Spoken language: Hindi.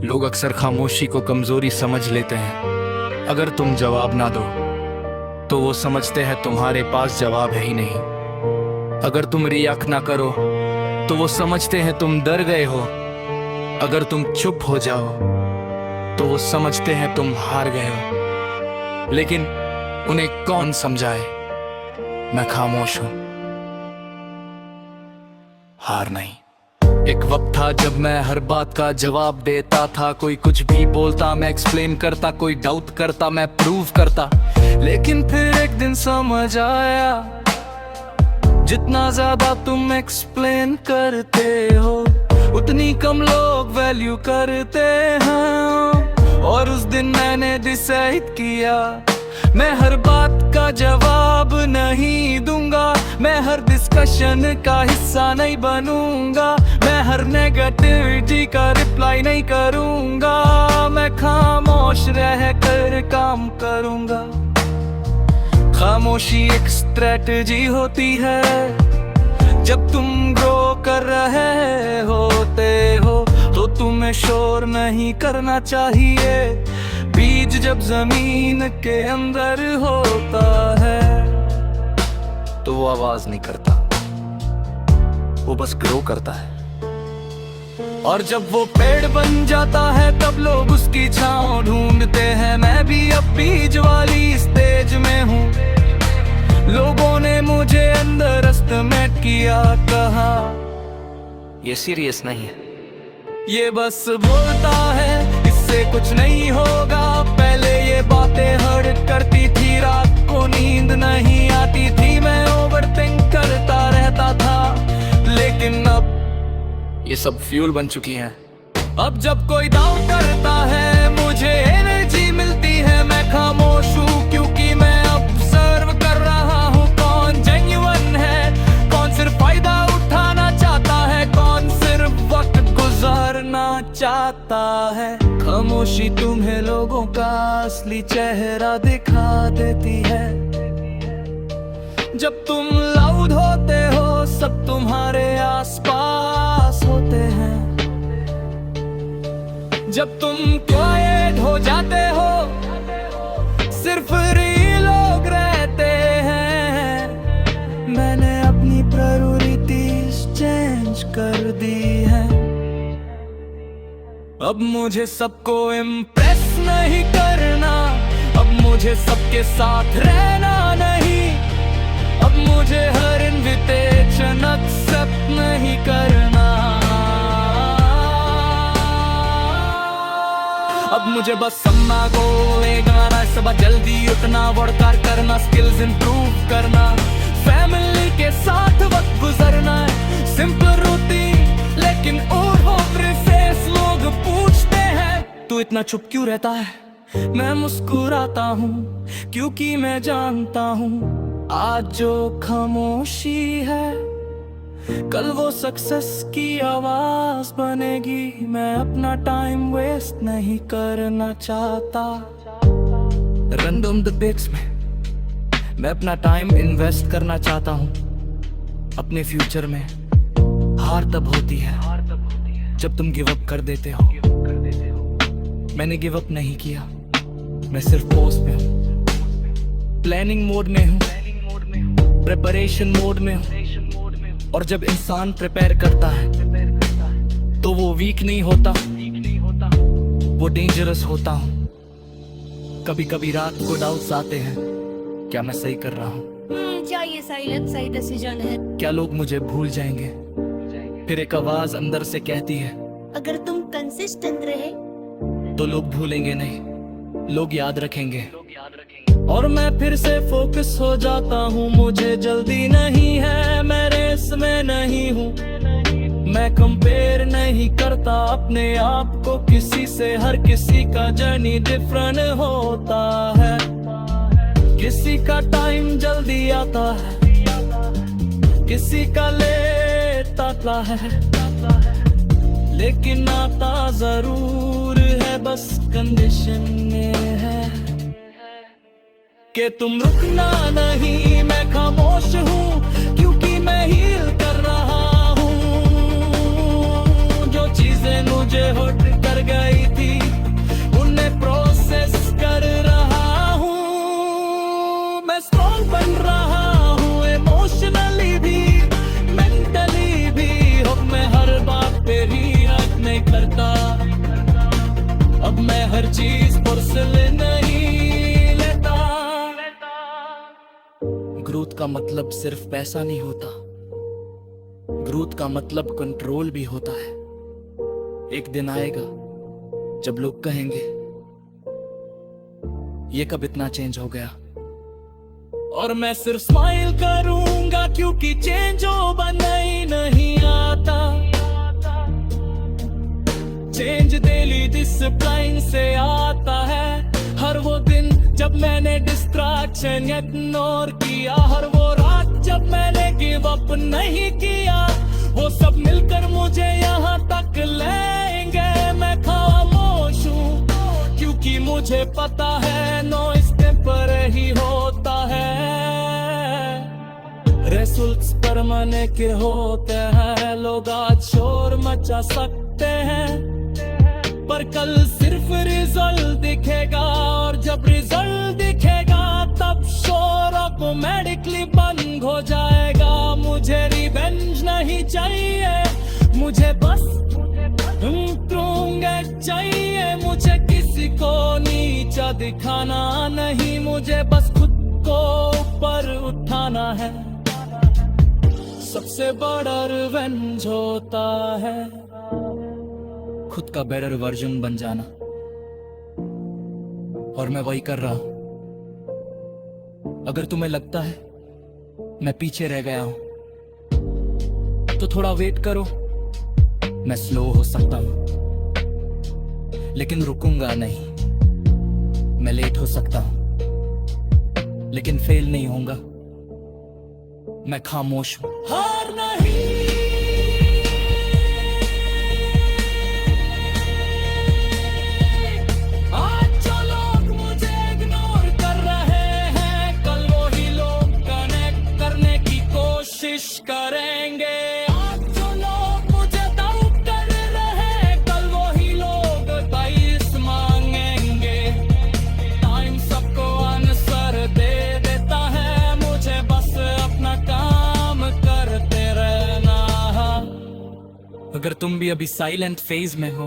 लोग अक्सर खामोशी को कमजोरी समझ लेते हैं। अगर तुम जवाब ना दो तो वो समझते हैं तुम्हारे पास जवाब है ही नहीं। अगर तुम रिएक्ट ना करो तो वो समझते हैं तुम डर गए हो। अगर तुम चुप हो जाओ तो वो समझते हैं तुम हार गए हो। लेकिन उन्हें कौन समझाए, मैं खामोश हूं, हार नहीं। एक वक्त था जब मैं हर बात का जवाब देता था। कोई कुछ भी बोलता मैं एक्सप्लेन करता, कोई डाउट करता मैं प्रूव करता। लेकिन फिर एक दिन समझ आया, जितना ज्यादा तुम एक्सप्लेन करते हो उतनी कम लोग वैल्यू करते हैं। और उस दिन मैंने डिसाइड किया, मैं हर बात का जवाब नहीं दूंगा, मैं हर डिस्कशन का हिस्सा नहीं बनूंगा, मैं हर नेगेटिविटी का रिप्लाई नहीं करूंगा। मैं खामोश रह कर काम करूंगा। खामोशी एक स्ट्रेटजी होती है। जब तुम ग्रो कर रहे होते हो तो तुम्हें शोर नहीं करना चाहिए। बीज जब जमीन के अंदर होता है तो वो आवाज नहीं करता, वो बस ग्रो करता है। और जब वो पेड़ बन जाता है तब लोग उसकी छांव ढूंढते हैं। मैं भी अब बीज वाली स्टेज में हूँ। लोगों ने मुझे अंदर एस्टिमेट किया, कहा ये सीरियस नहीं है, ये बस बोलता है, इससे कुछ नहीं होगा। पहले ये बातें हर्ट करती थी, रात को नींद नहीं आती थी, मैं ओवरथिंक करता रहता था। लेकिन अब ये सब फ्यूल बन चुकी हैं। अब जब कोई डाउट करता है मुझे एनर्जी मिलती है। मैं खामोश हूँ क्योंकि मैं ऑब्जर्व कर रहा हूँ कौन जेन्युइन है, कौन सिर्फ फायदा उठाना चाहता है, कौन सिर्फ वक्त गुजारना चाहता है। खामोशी तुम्हें लोगों का असली चेहरा दिखा देती है। जब तुम लाउड होते हो सब तुम्हारे आसपास होते हैं। जब तुम क्वाइट हो जाते हो सिर्फ लोग रहते हैं। मैंने अपनी प्रायोरिटीज चेंज कर दी है। अब मुझे सबको इम्प्रेस नहीं करना, अब मुझे सबके साथ रहना नहीं, अब मुझे हर इनविटेशन एक्सेप्ट नहीं करना। अब मुझे बस सम्मा को गाना, सब जल्दी उतना वर्कआउट करना, स्किल्स इंप्रूव करना, फैमिली के साथ वक्त गुजरना है। सिंपल रूटीन लेकिन और हो प्रेफेस। लोग पूछते हैं तू इतना चुप क्यों रहता है, मैं मुस्कुराता हूँ क्योंकि मैं जानता हूँ आज जो खामोशी है कल वो सक्सेस की आवाज बनेगी। मैं अपना टाइम वेस्ट नहीं करना चाहता। रैंडम डिबेट्स में मैं अपना टाइम इन्वेस्ट करना चाहता हूँ अपने फ्यूचर में। हार तब होती है जब तुम गिव अप कर देते हो। मैंने गिव अप नहीं किया, मैं सिर्फ पोस्ट में हूँ, प्लानिंग मोड में हूँ, प्रिपरेशन मोड में हूँ। और जब इंसान प्रिपेयर करता है तो वो वीक नहीं होता, वो डेंजरस होता हूँ। कभी कभी रात को डाउट्स आते हैं, क्या मैं सही कर रहा हूँ, क्या ये साइलेंस सही डिसीजन है, क्या लोग मुझे भूल जाएंगे। फिर एक आवाज अंदर से कहती है अगर तुम कंसिस्टेंट रहे तो लोग भूलेंगे नहीं, लोग याद रखेंगे। और मैं फिर से फोकस हो जाता हूँ, मुझे जल्दी नहीं है, मैं रेस में नहीं हूँ। मैं कंपेयर नहीं करता अपने आप को किसी से, हर किसी का जर्नी डिफरेंट होता है। किसी का टाइम जल्दी आता है, किसी का लेट आता है, लेकिन आता जरूर है, बस कंडीशन में है कि तुम रुकना नहीं। मैं खामोश हूँ क्योंकि मैं हील कर रहा हूँ जो चीजें मुझे हर्ट कर गई थी। चीज पुरसले नहीं लेता। ग्रोथ का मतलब सिर्फ पैसा नहीं होता, ग्रोथ का मतलब कंट्रोल भी होता है। एक दिन आएगा जब लोग कहेंगे ये कब इतना चेंज हो गया, और मैं सिर्फ स्माइल करूंगा क्योंकि चेंज हो नहीं आता। चेंज डेली डिसिप्लिन से आता है। हर वो दिन जब मैंने डिस्ट्रैक्शन इग्नोर किया, हर वो रात जब मैंने गिव अप नहीं किया, वो सब मिलकर मुझे यहाँ तक लेंगे। मैं खामोश हूँ क्योंकि मुझे पता है नॉइस पर ही होता है। रिजल्ट्स परमानेंट के होते हैं। लोग आज शोर मचा सकते हैं, पर कल सिर्फ रिजल्ट दिखेगा, और जब रिजल्ट दिखेगा तब शोर ऑटोमेटिकली बंद हो जाएगा। मुझे रिवेंज नहीं चाहिए, मुझे बस इम्प्रूवमेंट चाहिए। मुझे किसी को नीचा दिखाना नहीं, मुझे बस खुद को ऊपर उठाना है। सबसे बड़ा रिवेंज होता है खुद का बेटर वर्जन बन जाना, और मैं वही कर रहा हूं। अगर तुम्हें लगता है मैं पीछे रह गया हूं तो थोड़ा वेट करो। मैं स्लो हो सकता हूं लेकिन रुकूंगा नहीं। मैं लेट हो सकता हूं लेकिन फेल नहीं होऊंगा। मैं खामोश हूं। हार नहीं, आज जो लोग मुझे इग्नोर कर रहे हैं, कल वही लोग कनेक्ट करने की कोशिश करेंगे। आज जो लोग मुझे डाउट कर रहे हैं, कल वही लोग 22 मांगेंगे। टाइम सबको आंसर दे देता है, मुझे बस अपना काम करते रहना। अगर तुम भी अभी साइलेंट फेज में हो